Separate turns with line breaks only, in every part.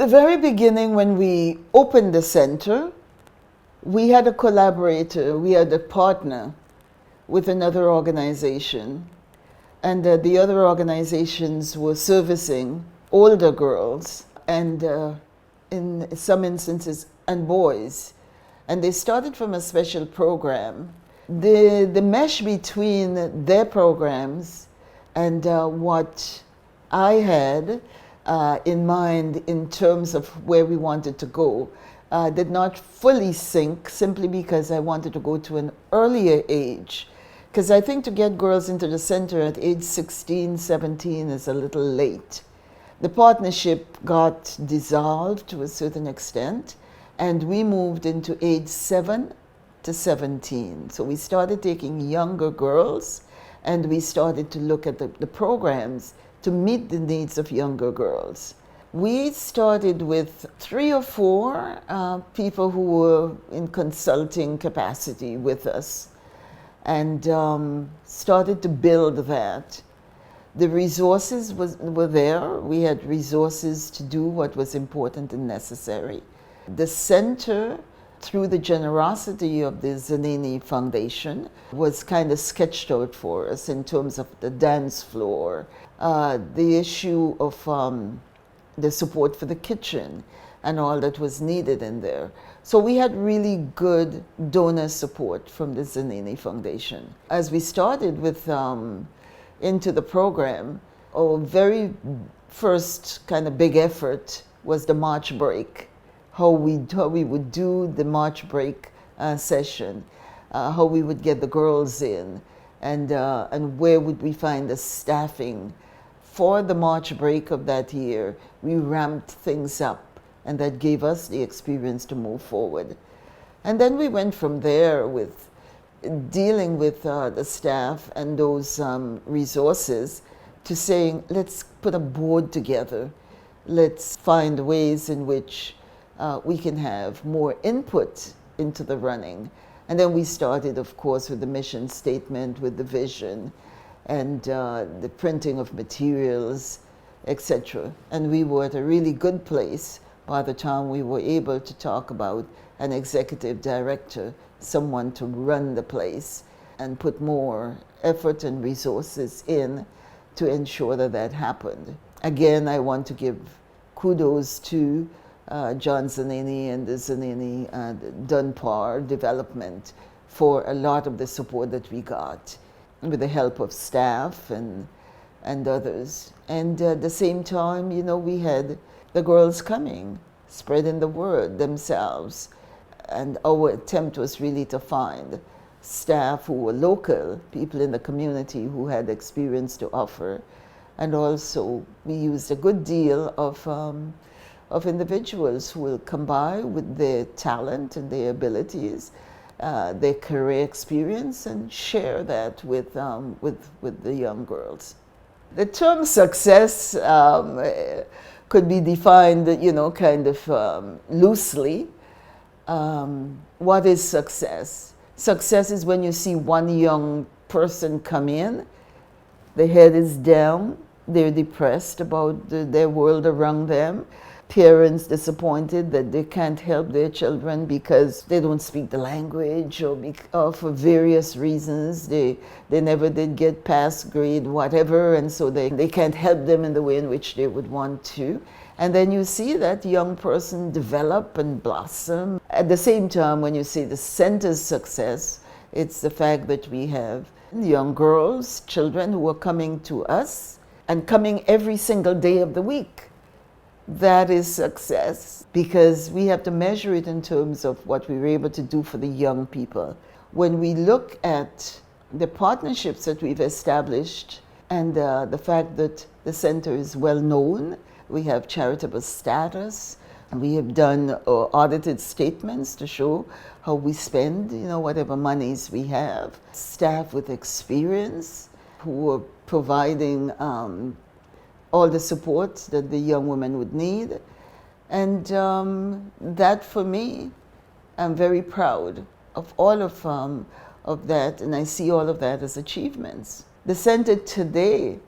the very beginning, when we opened the center, we had a collaborator, we had a partner with another organization. And the other organizations were servicing older girls and in some instances, and boys. And they started from a special program. The mesh between their programs and what I had in mind in terms of where we wanted to go did not fully sync, simply because I wanted to go to an earlier age. Because I think to get girls into the center at age 16, 17 is a little late. The partnership got dissolved to a certain extent, and we moved into age 7 to 17. So we started taking younger girls, and we started to look at the programs to meet the needs of younger girls. We started with 3 or 4 people who were in consulting capacity with us, and started to build that. The resources were there. We had resources to do what was important and necessary. The center, through the generosity of the Zanini Foundation, was kind of sketched out for us in terms of the dance floor, the issue of the support for the kitchen and all that was needed in there. So we had really good donor support from the Zanini Foundation. As we started with into the program, our very first kind of big effort was the March break. How we would do the March break session, how we would get the girls in, and where would we find the staffing. For the March break of that year, we ramped things up, and that gave us the experience to move forward. And then we went from there with dealing with the staff and those resources to saying, let's put a board together. Let's find ways in which we can have more input into the running. And then we started, of course, with the mission statement, with the vision, and the printing of materials, etc. And we were at a really good place by the time we were able to talk about an executive director, someone to run the place and put more effort and resources in to ensure that that happened. Again, I want to give kudos to John Zanini and the Zanini Dunbar development for a lot of the support that we got with the help of staff and others. And at the same time, you know, we had the girls coming, spreading the word themselves. And our attempt was really to find staff who were local, people in the community who had experience to offer. And also, we used a good deal of individuals who will come by with their talent and their abilities, their career experience, and share that with the young girls. The term success could be defined, you know, kind of loosely. What is success? Success is when you see one young person come in, the head is down, they're depressed about their world around them, parents disappointed that they can't help their children because they don't speak the language, or for various reasons they never did get past grade whatever, and so they can't help them in the way in which they would want to. And then you see that young person develop and blossom. At the same time, when you see the center's success, it's the fact that we have young girls, children who are coming to us and coming every single day of the week. That is success, because we have to measure it in terms of what we were able to do for the young people. When we look at the partnerships that we've established and the fact that the center is well known, we have charitable status, and we have done audited statements to show how we spend, you know, whatever monies we have. Staff with experience who are providing all the support that the young women would need. And that, for me, I'm very proud of all of that, and I see all of that as achievements. The center today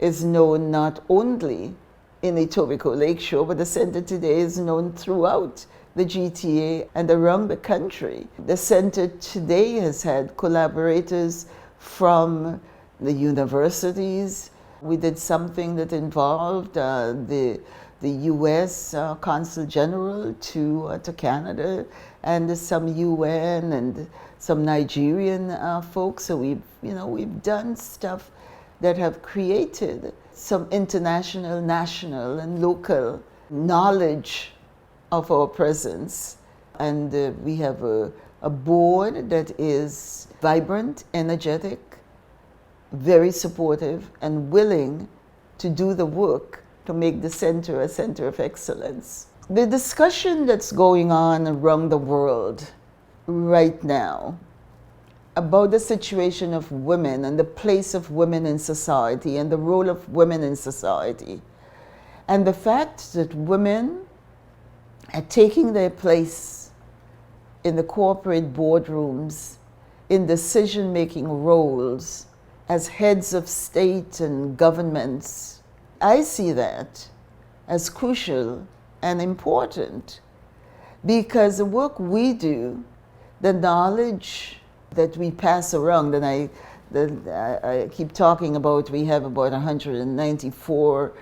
is known not only in Etobicoke Lakeshore, but the center today is known throughout the GTA and around the country. The center today has had collaborators from the universities. We did something that involved the U.S. Consul General to Canada, and some UN and some Nigerian folks. So we've done stuff that have created some international, national, and local knowledge of our presence. And we have a board that is vibrant, energetic, very supportive, and willing to do the work to make the center a center of excellence. The discussion that's going on around the world right now about the situation of women and the place of women in society and the role of women in society, and the fact that women are taking their place in the corporate boardrooms, in decision-making roles, as heads of state and governments. I see that as crucial and important, because the work we do, the knowledge that we pass around, and I keep talking about, we have about 194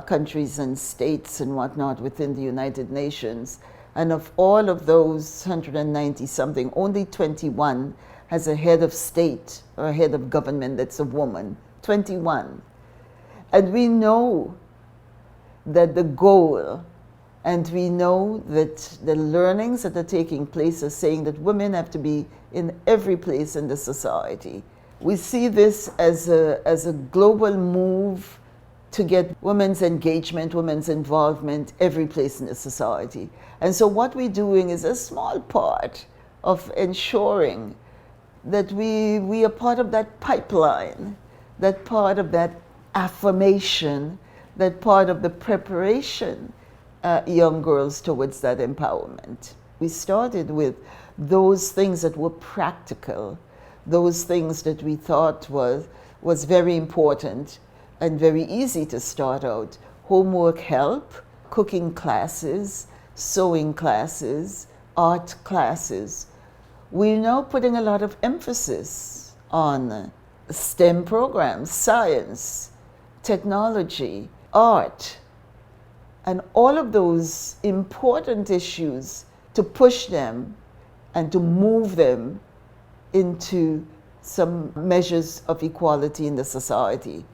countries and states and whatnot within the United Nations. And of all of those 190 something, only 21 has a head of state or a head of government that's a woman. 21. And we know that the goal, and we know that the learnings that are taking place are saying that women have to be in every place in the society. We see this as a global move to get women's engagement, women's involvement every place in the society. And so what we're doing is a small part of ensuring that we are part of that pipeline, that part of that affirmation, that part of the preparation young girls towards that empowerment. We started with those things that were practical, those things that we thought was very important and very easy to start out. Homework help, cooking classes, sewing classes, art classes. We're now putting a lot of emphasis on STEM programs, science, technology, art, and all of those important issues to push them and to move them into some measures of equality in the society.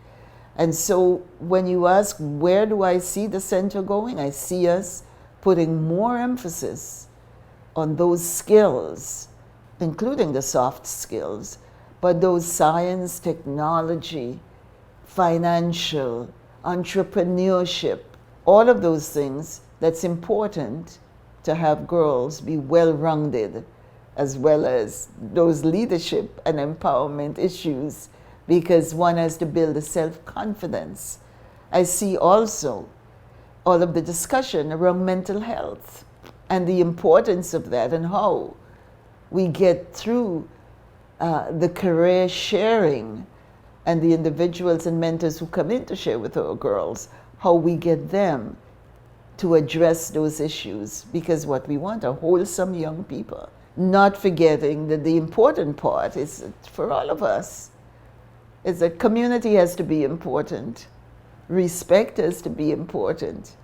And so when you ask, where do I see the center going? I see us putting more emphasis on those skills, including the soft skills, but those science, technology, financial, entrepreneurship, all of those things that's important to have girls be well-rounded, as well as those leadership and empowerment issues, because one has to build a self-confidence. I see also all of the discussion around mental health and the importance of that, and how we get through the career sharing and the individuals and mentors who come in to share with our girls, how we get them to address those issues, because what we want are wholesome young people. Not forgetting that the important part is for all of us, is that community has to be important. Respect has to be important,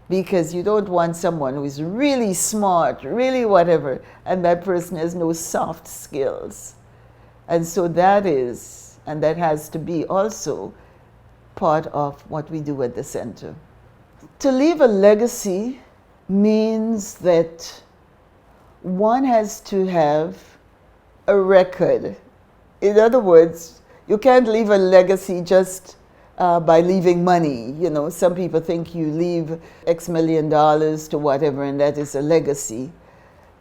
because you don't want someone who is really smart, really whatever, and that person has no soft skills. And so that is, and that has to be also part of what we do at the center. To leave a legacy means that one has to have a record. In other words, you can't leave a legacy just by leaving money. You know, some people think you leave X million dollars to whatever, and that is a legacy.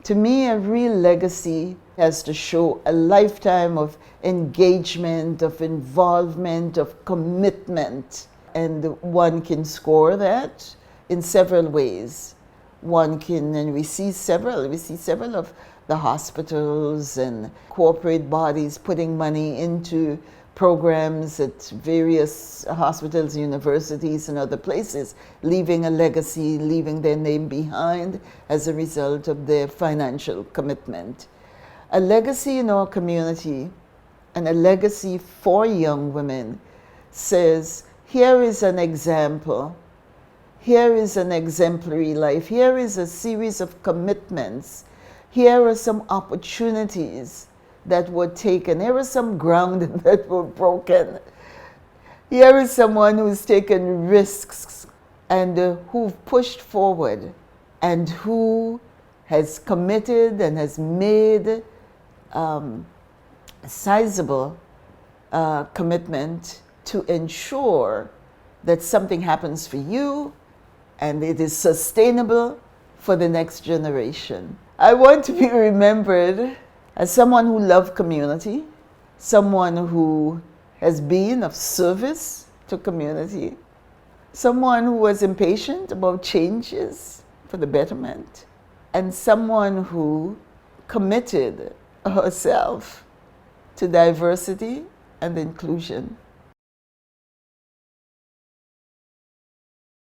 To me, a real legacy has to show a lifetime of engagement, of involvement, of commitment. And one can score that in several ways. One can, and we see several of the hospitals and corporate bodies putting money into programs at various hospitals, universities, and other places, leaving a legacy, leaving their name behind as a result of their financial commitment. A legacy in our community, and a legacy for young women, says, here is an example, here is an exemplary life, here is a series of commitments, here are some opportunities that were taken, here are some ground that were broken, here is someone who's taken risks and who've pushed forward and who has committed and has made sizable commitment to ensure that something happens for you and it is sustainable for the next generation. I want to be remembered as someone who loved community, someone who has been of service to community, someone who was impatient about changes for the betterment, and someone who committed herself to diversity and inclusion.